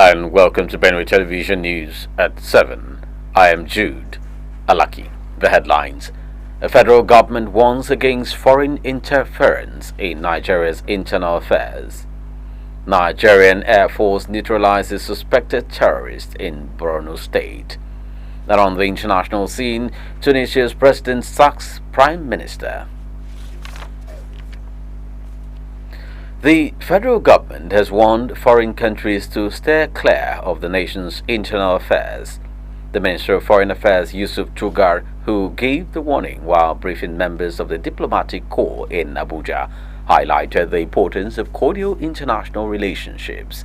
and welcome to Benue Television News at 7. I am Jude Alaki. The headlines. The federal government warns against foreign interference in Nigeria's internal affairs. Nigerian Air Force neutralizes suspected terrorists in Borno State. And on the international scene, Tunisia's president sacks prime minister. The federal government has warned foreign countries to steer clear of the nation's internal affairs. The Minister of Foreign Affairs, Yusuf Tugar, who gave the warning while briefing members of the diplomatic corps in Abuja, highlighted the importance of cordial international relationships.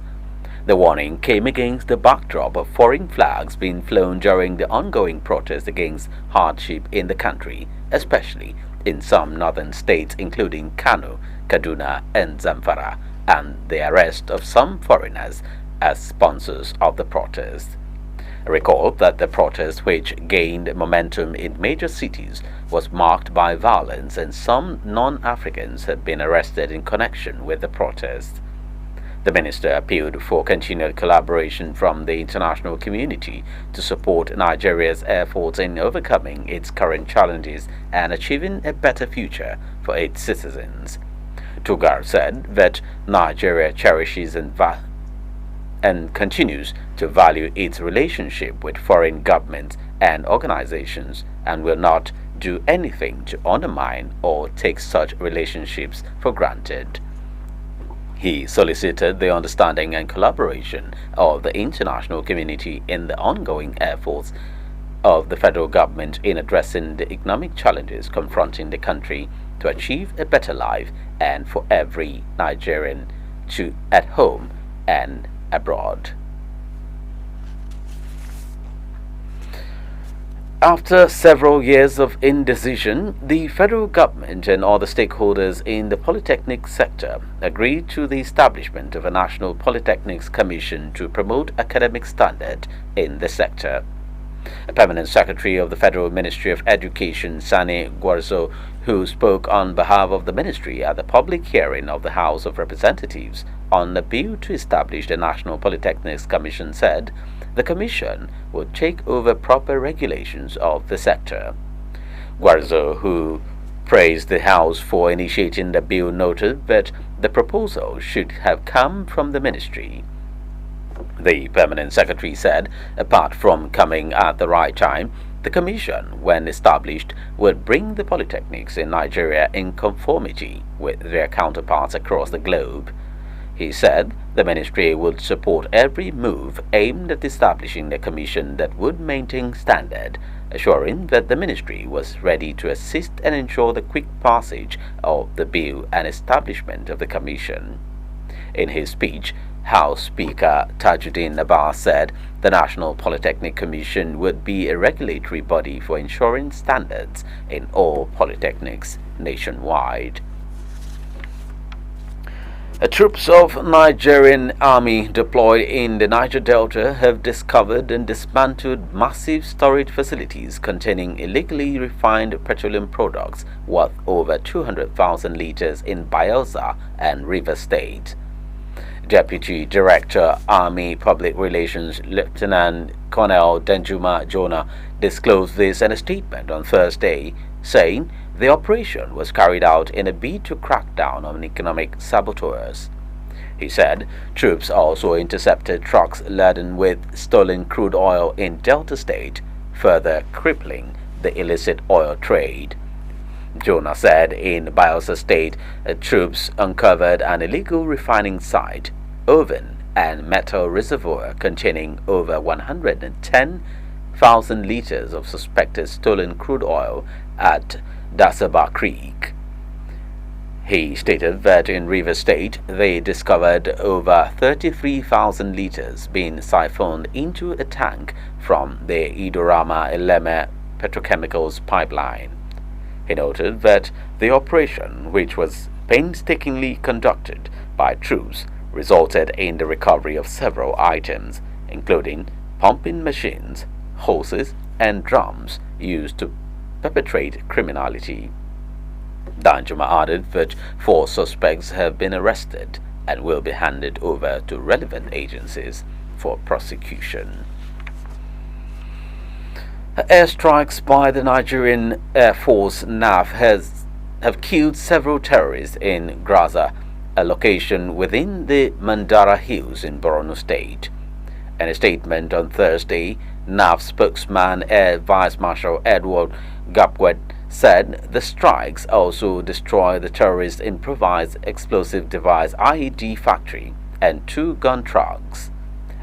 The warning came against the backdrop of foreign flags being flown during the ongoing protests against hardship in the country, especially in some northern states including Kano, Kaduna and Zamfara, and the arrest of some foreigners as sponsors of the protest. Recall that the protest, which gained momentum in major cities, was marked by violence, and some non-Africans had been arrested in connection with the protest. The minister appealed for continued collaboration from the international community to support Nigeria's Air Force in overcoming its current challenges and achieving a better future for its citizens. Tugar said that Nigeria cherishes and continues to value its relationship with foreign governments and organizations and will not do anything to undermine or take such relationships for granted. He solicited the understanding and collaboration of the international community in the ongoing efforts of the federal government in addressing the economic challenges confronting the country to achieve a better life and for every Nigerian at home and abroad. After several years of indecision, the federal government and other stakeholders in the polytechnic sector agreed to the establishment of a National Polytechnics Commission to promote academic standard in the sector. A permanent secretary of the Federal Ministry of Education, Sani Gwarzo, who spoke on behalf of the ministry at the public hearing of the House of Representatives on a bill to establish the National Polytechnics Commission, said the commission would take over proper regulations of the sector. Gwarzo, who praised the House for initiating the bill, noted that the proposal should have come from the ministry. The permanent secretary said, apart from coming at the right time, the commission, when established, would bring the polytechnics in Nigeria in conformity with their counterparts across the globe. He said the ministry would support every move aimed at establishing a commission that would maintain standard, assuring that the ministry was ready to assist and ensure the quick passage of the bill and establishment of the commission. In his speech, House Speaker Tajuddin Abbas said the National Polytechnic Commission would be a regulatory body for ensuring standards in all polytechnics nationwide. Troops of Nigerian Army deployed in the Niger Delta have discovered and dismantled massive storage facilities containing illegally refined petroleum products worth over 200,000 liters in Bayelsa and Rivers State. Deputy Director, Army Public Relations, Lieutenant Colonel Denjuma Jonah disclosed this in a statement on Thursday, saying the operation was carried out in a bid to crack down on economic saboteurs. He said troops also intercepted trucks laden with stolen crude oil in Delta State, further crippling the illicit oil trade. Jonah said in Bayelsa State, troops uncovered an illegal refining site, oven, and metal reservoir containing over 110,000 liters of suspected stolen crude oil at Dasaba Creek. He stated that in Rivers State, they discovered over 33,000 liters being siphoned into a tank from the Idorama Eleme Petrochemicals pipeline. He noted that the operation, which was painstakingly conducted by troops, resulted in the recovery of several items, including pumping machines, hoses, and drums used to perpetrate criminality. Danjuma added that 4 suspects have been arrested and will be handed over to relevant agencies for prosecution. Airstrikes by the Nigerian Air Force NAF have killed several terrorists in Graza, a location within the Mandara Hills in Borno State. In a statement on Thursday, NAF spokesman Air Vice Marshal Edward Gapwet said the strikes also destroyed the terrorists' improvised explosive device IED factory and 2 gun trucks.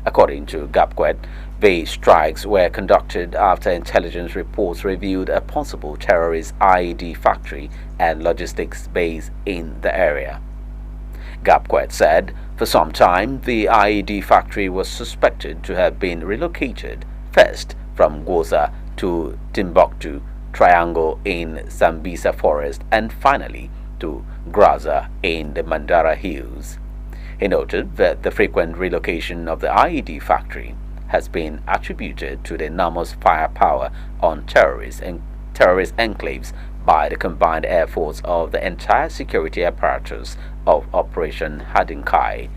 According to Gapwet, the strikes were conducted after intelligence reports revealed a possible terrorist IED factory and logistics base in the area. Gapwet said for some time the IED factory was suspected to have been relocated first from Goza to Timbuktu Triangle in Sambisa Forest and finally to Graza in the Mandara Hills. He noted that the frequent relocation of the IED factory has been attributed to the enormous firepower on terrorist enclaves by the combined air force of the entire security apparatus of Operation Hadinkai.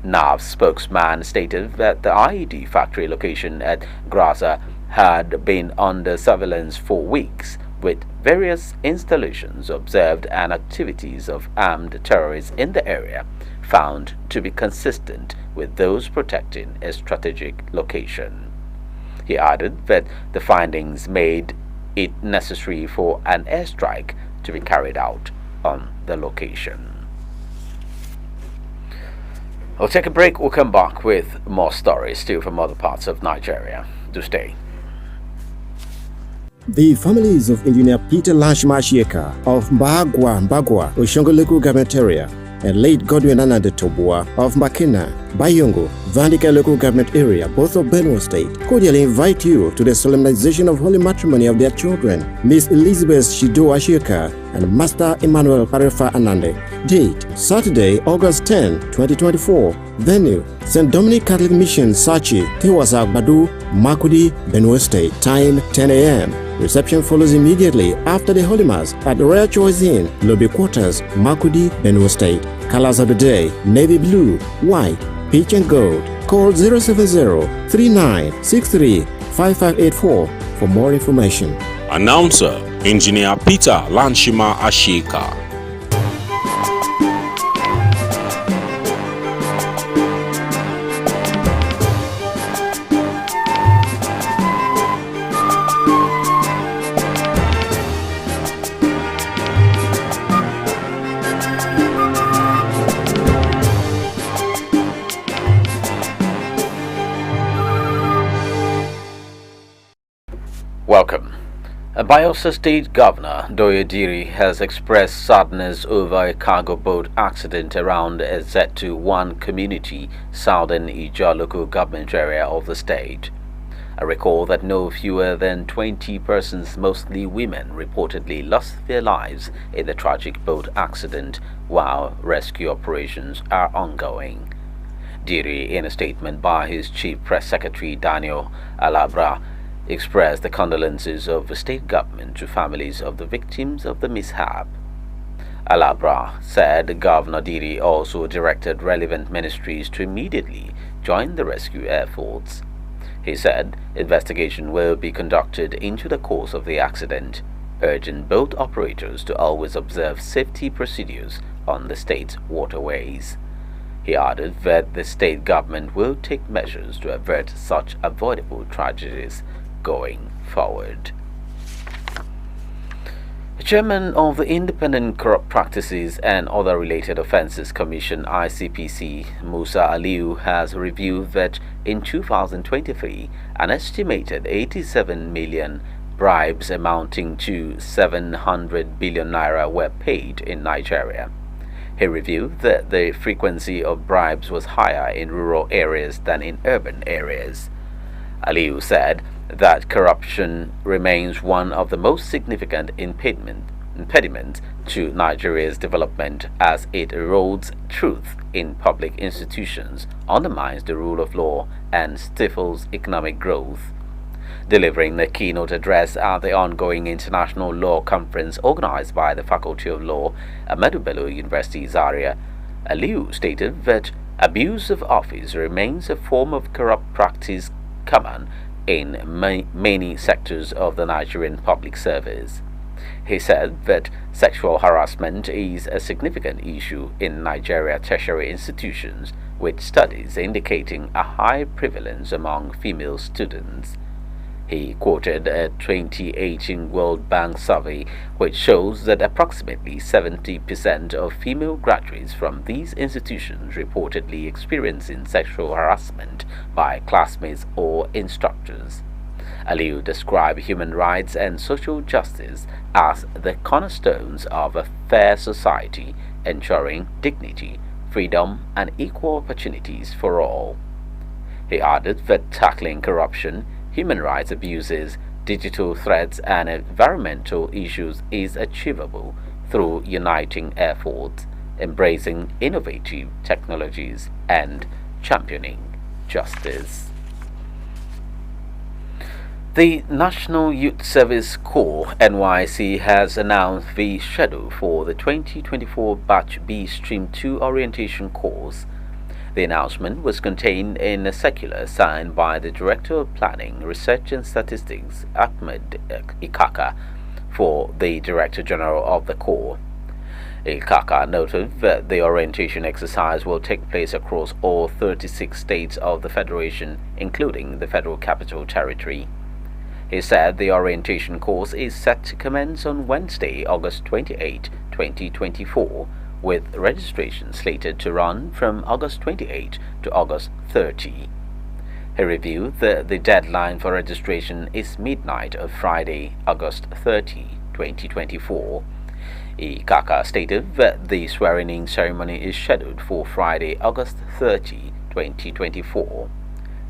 NAV's spokesman stated that the IED factory location at Graza had been under surveillance for weeks, with various installations observed and activities of armed terrorists in the area found to be consistent with those protecting a strategic location. He added that the findings made it necessary for an airstrike to be carried out on the location. We'll take a break. We'll come back with more stories still from other parts of Nigeria. Do stay. The families of Engineer Peter Lashma Ashika of Mbagwa, Oshongo Local Government Area, and late Godwin Anande Tobua of Makina, Bayongo, Vandika Local Government Area, both of Benue State, cordially invite you to the solemnization of holy matrimony of their children, Miss Elizabeth Shido Ashika and Master Emmanuel Parefa Anande. Date, Saturday, August 10, 2024. Venue, St. Dominic Catholic Mission, Sachi, Tewasa Badu, Makudi, Benue State. Time, 10 a.m. Reception follows immediately after the Holy Mass at the Royal Choice Inn, Lobby Quarters, Makudi, Benue State. Colors of the day, navy blue, white, peach and gold. Call 070-3963-5584 for more information. Announcer, Engineer Peter Lanshima Ashika. Welcome. Bayelsa State Governor Doye Diri has expressed sadness over a cargo boat accident around Ezetu-1 community, southern Ija local government area of the state. I recall that no fewer than 20 persons, mostly women, reportedly lost their lives in the tragic boat accident while rescue operations are ongoing. Diri, in a statement by his chief press secretary Daniel Alabra, expressed the condolences of the state government to families of the victims of the mishap. Alabra said Governor Diri also directed relevant ministries to immediately join the rescue efforts. He said investigation will be conducted into the cause of the accident, urging boat operators to always observe safety procedures on the state's waterways. He added that the state government will take measures to avert such avoidable tragedies going forward. The chairman of the Independent Corrupt Practices and Other Related Offences Commission ICPC, Musa Aliu, has revealed that in 2023 an estimated 87 million bribes amounting to 700 billion naira were paid in Nigeria. He revealed that the frequency of bribes was higher in rural areas than in urban areas. Aliu said that corruption remains one of the most significant impediments to Nigeria's development, as it erodes truth in public institutions, undermines the rule of law, and stifles economic growth. Delivering a keynote address at the ongoing International Law Conference organized by the Faculty of Law, Ahmadu Bello University, Zaria, Aliu stated that Abuse of office remains a form of corrupt practice common in many sectors of the Nigerian public service. He said that sexual harassment is a significant issue in Nigeria tertiary institutions, with studies indicating a high prevalence among female students. He quoted a 2018 World Bank survey which shows that approximately 70% of female graduates from these institutions reportedly experiencing sexual harassment by classmates or instructors. Aliu described human rights and social justice as the cornerstones of a fair society, ensuring dignity, freedom, and equal opportunities for all. He added that tackling corruption, human rights abuses, digital threats, and environmental issues is achievable through uniting efforts, embracing innovative technologies, and championing justice. The National Youth Service Corps (NYSC) has announced the schedule for the 2024 Batch B Stream 2 orientation course. The announcement was contained in a circular signed by the Director of Planning, Research and Statistics, Ahmed Ikaka, for the Director General of the Corps. Ikaka noted that the orientation exercise will take place across all 36 states of the Federation, including the Federal Capital Territory. He said the orientation course is set to commence on Wednesday, August 28, 2024, with registration slated to run from August 28 to August 30. He reviewed that the deadline for registration is midnight of Friday, August 30, 2024. Ikaka stated that the swearing-in ceremony is scheduled for Friday, August 30, 2024.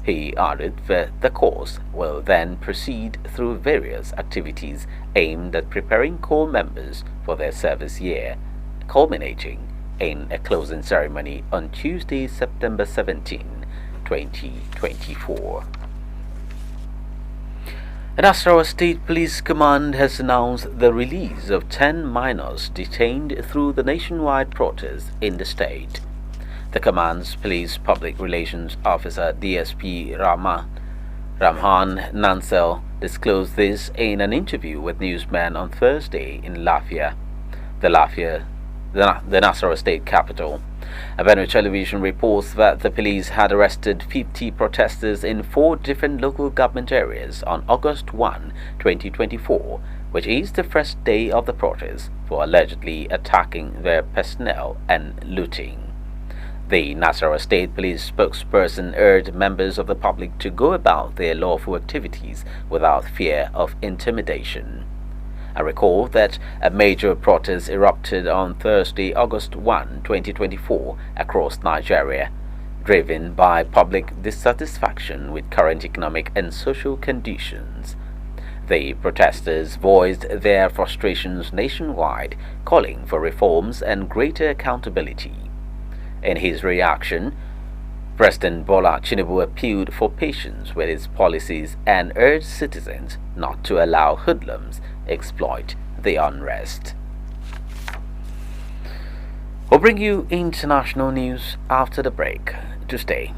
He added that the course will then proceed through various activities aimed at preparing Corps members for their service year, culminating in a closing ceremony on Tuesday, September 17, 2024. The Nasarawa State Police Command has announced the release of 10 minors detained through the nationwide protest in the state. The command's police public relations officer DSP Ramhan Nansel disclosed this in an interview with newsmen on Thursday in Lafia, the Nasarawa state capital. A Benue television reports that the police had arrested 50 protesters in 4 different local government areas on August 1, 2024, which is the first day of the protest, for allegedly attacking their personnel and looting. The Nasarawa State Police spokesperson urged members of the public to go about their lawful activities without fear of intimidation. I recall that a major protest erupted on Thursday, August 1, 2024, across Nigeria, driven by public dissatisfaction with current economic and social conditions. The protesters voiced their frustrations nationwide, calling for reforms and greater accountability. In his reaction, President Bola Tinubu appealed for patience with his policies and urged citizens not to allow hoodlums exploit the unrest. We'll bring you international news after the break. To stay.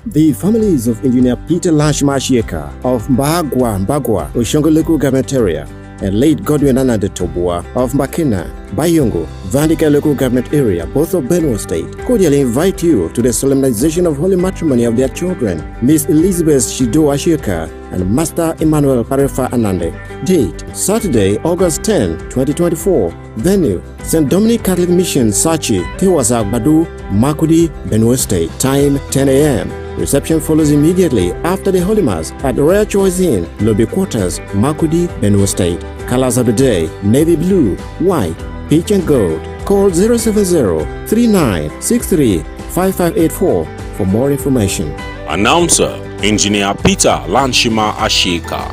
The families of Engineer Peter Lashmashiyeka of Mbagwa, Oshongo local government area, and late Godwin Anande Tobua of Makina, Bayongo, Vandika local government area, both of Benue State, cordially invite you to the solemnization of holy matrimony of their children, Miss Elizabeth Shido Ashioka and Master Emmanuel Parefa Anande. Date, Saturday, August 10, 2024. Venue, St. Dominic Catholic Mission, Sachi, Tewasa Badu, Makudi, Benue State. Time, 10 a.m. Reception follows immediately after the Holy Mass at the Royal Choice Inn, Lobby Quarters, Makudi, Benue State. Colors of the day, navy blue, white, peach and gold. Call 070-3963-5584 for more information. Announcer, Engineer Peter Lanshima Ashika.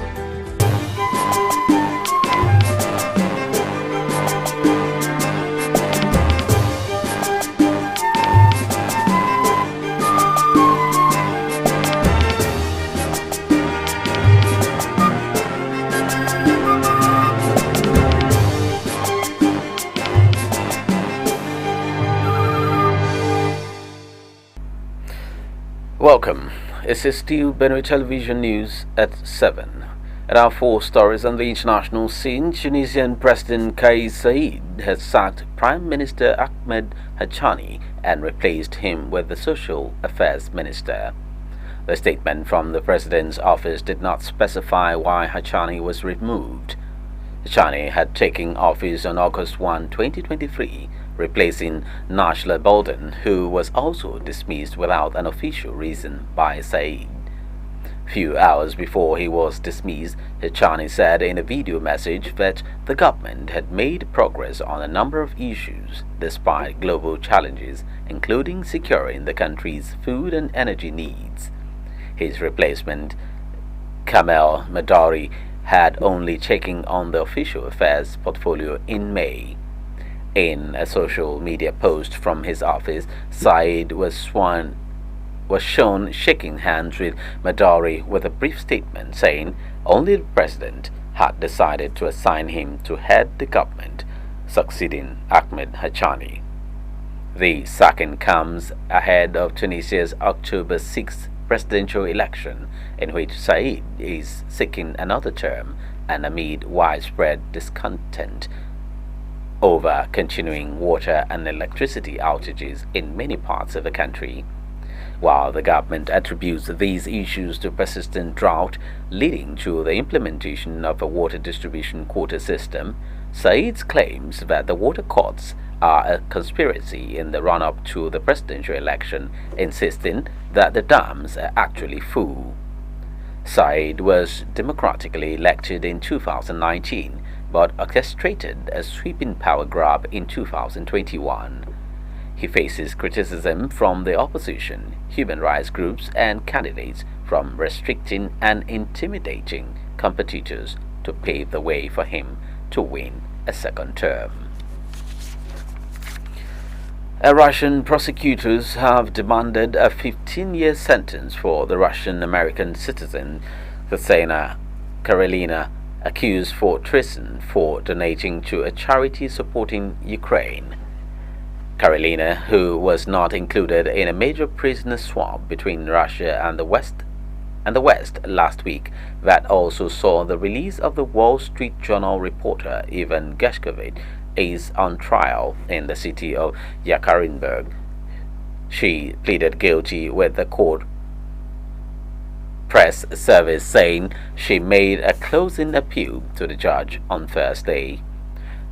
Welcome. This is still Benue Television News at 7. At our four stories on the international scene, Tunisian President Kais Saied has sacked Prime Minister Ahmed Hachani and replaced him with the Social Affairs Minister. The statement from the President's office did not specify why Hachani was removed. Hachani had taken office on August 1, 2023, replacing Najla Bolden, who was also dismissed without an official reason by Said. Few hours before he was dismissed, Hachani said in a video message that the government had made progress on a number of issues despite global challenges, including securing the country's food and energy needs. His replacement, Kamel Madari, had only taken on the official affairs portfolio in May. In a social media post from his office, Said was shown shaking hands with Madari with a brief statement saying only the president had decided to assign him to head the government, succeeding Ahmed Hachani. The sacking comes ahead of Tunisia's October 6th presidential election, in which Said is seeking another term, and amid widespread discontent over continuing water and electricity outages in many parts of the country. While the government attributes these issues to persistent drought leading to the implementation of a water distribution quota system, Said claims that the water courts are a conspiracy in the run-up to the presidential election, insisting that the dams are actually full. Said was democratically elected in 2019, but orchestrated a sweeping power grab in 2021. He faces criticism from the opposition, human rights groups, and candidates from restricting and intimidating competitors to pave the way for him to win a second term. Russian prosecutors have demanded a 15-year sentence for the Russian-American citizen Katerina Karelina, accused for treason for donating to a charity supporting Ukraine. Karelina, who was not included in a major prisoner swap between Russia and the West last week, that also saw the release of the Wall Street Journal reporter Ivan Gershkovich, is on trial in the city of Yekaterinburg. She pleaded guilty with the court press service saying she made a closing appeal to the judge on Thursday.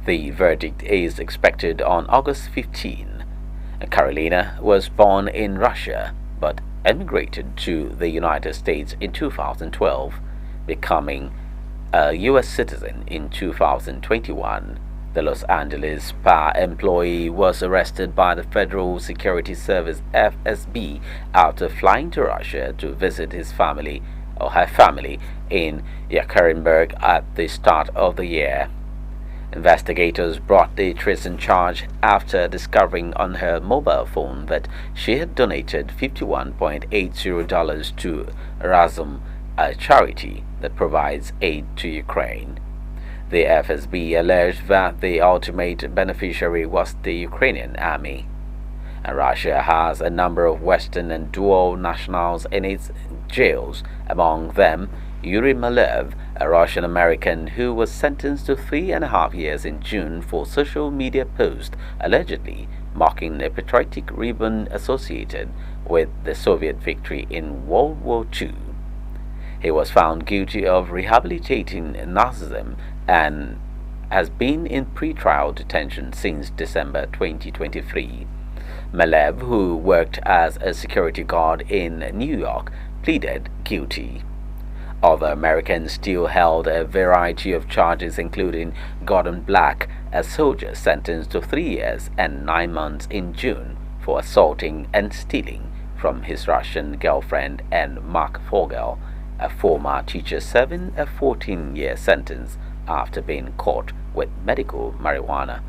The verdict is expected on August 15. Karelina was born in Russia but emigrated to the United States in 2012, becoming a U.S. citizen in 2021. The Los Angeles spa employee was arrested by the Federal Security Service (FSB) after flying to Russia to visit her family in Yekaterinburg at the start of the year. Investigators brought the treason charge after discovering on her mobile phone that she had donated $51.80 to Razum, a charity that provides aid to Ukraine. The FSB alleged that the ultimate beneficiary was the Ukrainian army. And Russia has a number of Western and dual nationals in its jails, among them Yuri Malev, a Russian-American who was sentenced to 3.5 years in June for social media posts allegedly marking a patriotic ribbon associated with the Soviet victory in World War II. He was found guilty of rehabilitating Nazism and has been in pre-trial detention since December 2023. Malev, who worked as a security guard in New York, pleaded guilty. Other Americans still held a variety of charges, including Gordon Black, a soldier sentenced to 3 years and 9 months in June for assaulting and stealing from his Russian girlfriend, and Mark Fogel, a former teacher, serving a 14-year sentence after being caught with medical marijuana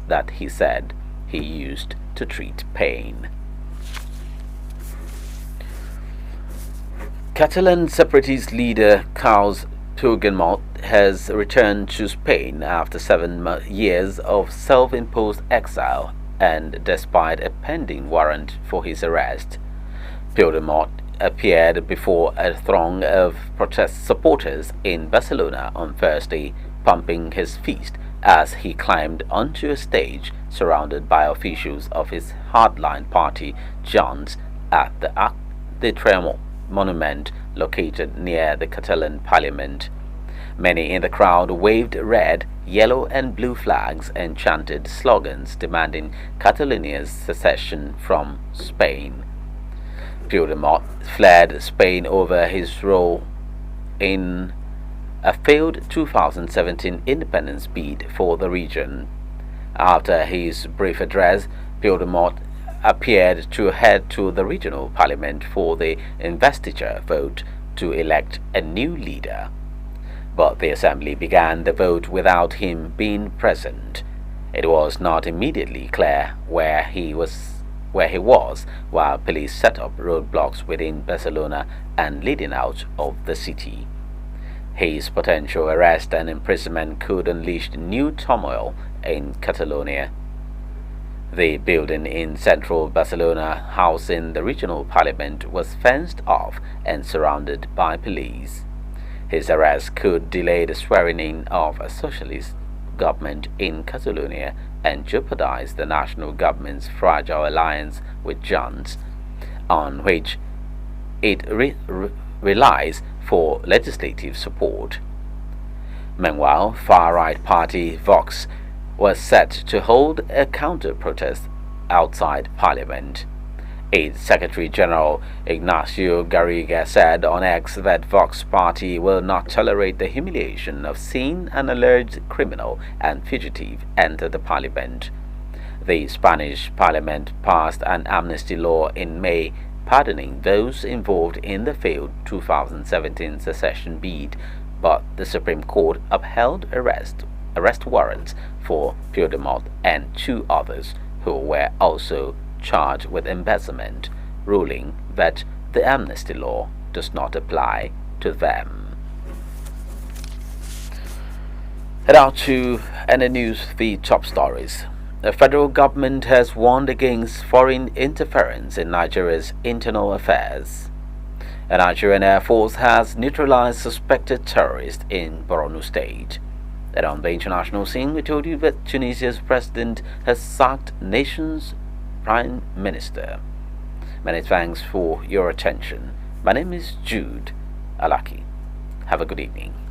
that he said he used to treat pain. Catalan separatist leader Carles Puigdemont has returned to Spain after 7 years of self-imposed exile and despite a pending warrant for his arrest. Puigdemont appeared before a throng of protest supporters in Barcelona on Thursday, pumping his fist as he climbed onto a stage surrounded by officials of his hardline party, Junts, at the Arc de Triomphe monument located near the Catalan parliament. Many in the crowd waved red, yellow, and blue flags and chanted slogans demanding Catalonia's secession from Spain. Puigdemont fled Spain over his role in a failed 2017 independence bid for the region. After his brief address, Puigdemont appeared to head to the regional parliament for the investiture vote to elect a new leader. But the assembly began the vote without him being present. It was not immediately clear where he was while police set up roadblocks within Barcelona and leading out of the city. His potential arrest and imprisonment could unleash new turmoil in Catalonia. The building in central Barcelona housing the regional parliament was fenced off and surrounded by police. His arrest could delay the swearing-in of a socialist government in Catalonia and jeopardize the national government's fragile alliance with Junts, on which it relies for legislative support. Meanwhile, far-right party Vox was set to hold a counter-protest outside Parliament. Its Secretary General Ignacio Garriga said on X that Vox Party will not tolerate the humiliation of seeing an alleged criminal and fugitive enter the Parliament. The Spanish Parliament passed an amnesty law in May, pardoning those involved in the failed 2017 secession bid, but the Supreme Court upheld arrest warrants for Puigdemont and 2 others who were also charged with embezzlement, ruling that the amnesty law does not apply to them. And now to NN News, the top stories. The federal government has warned against foreign interference in Nigeria's internal affairs. The Nigerian Air Force has neutralized suspected terrorists in Borno State. And on the international scene, we told you that Tunisia's president has sacked nation's Prime Minister. Many thanks for your attention. My name is Jude Alaki. Have a good evening.